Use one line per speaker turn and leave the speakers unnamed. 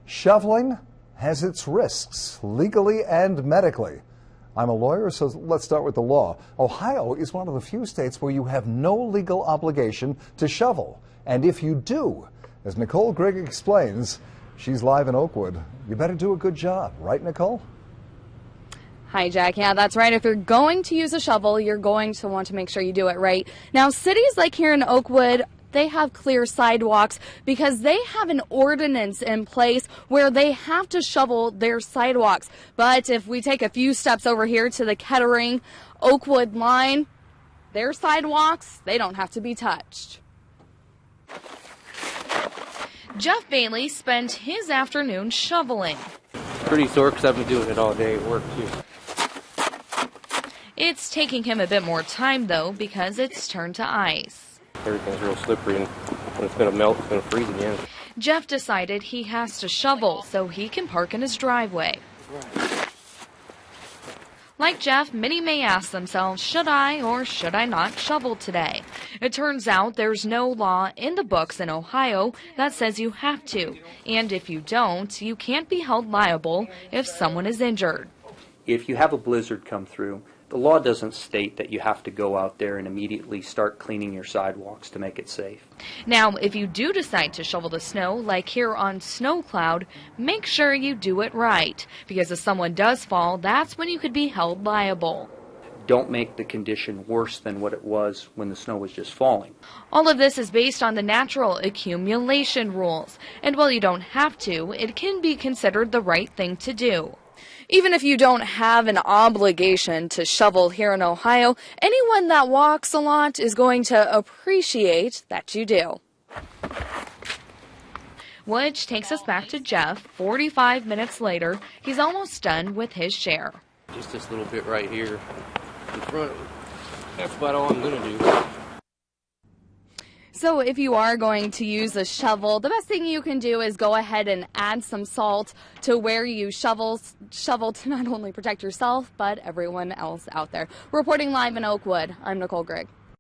Shoveling has its risks, legally and medically. I'm a lawyer, so let's start with the law. Ohio is one of the few states where you have no legal obligation to shovel. And if you do, as Nicole Grigg explains, she's live in Oakwood. You better do a good job, right, Nicole?
Hi, Jack. Yeah, that's right. If you're going to use a shovel, you're going to want to make sure you do it right. Now, cities like here in Oakwood, they have clear sidewalks because they have an ordinance in place where they have to shovel their sidewalks. But if we take a few steps over here to the Kettering Oakwood line, their sidewalks, they don't have to be touched. Jeff Bailey spent his afternoon shoveling.
Pretty sore because I've been doing it all day at work too.
It's taking him a bit more time though because it's turned to ice.
Everything's real slippery, and when it's going to melt, it's going to freeze again.
Jeff decided he has to shovel so he can park in his driveway. Like Jeff, many may ask themselves, should I or should I not shovel today? It turns out there's no law in the books in Ohio that says you have to. And if you don't, you can't be held liable if someone is injured.
If you have a blizzard come through, the law doesn't state that you have to go out there and immediately start cleaning your sidewalks to make it safe.
Now, if you do decide to shovel the snow, like here on Snow Cloud, make sure you do it right, because if someone does fall, that's when you could be held liable.
Don't make the condition worse than what it was when the snow was just falling.
All of this is based on the natural accumulation rules, and while you don't have to, it can be considered the right thing to do. Even if you don't have an obligation to shovel here in Ohio, anyone that walks a lot is going to appreciate that you do. Which takes us back to Jeff. 45 minutes later, he's almost done with his share.
Just this little bit right here in front. That's about all I'm going to do.
So if you are going to use a shovel, the best thing you can do is go ahead and add some salt to where you shovel to not only protect yourself, but everyone else out there. Reporting live in Oakwood, I'm Nicole Grigg.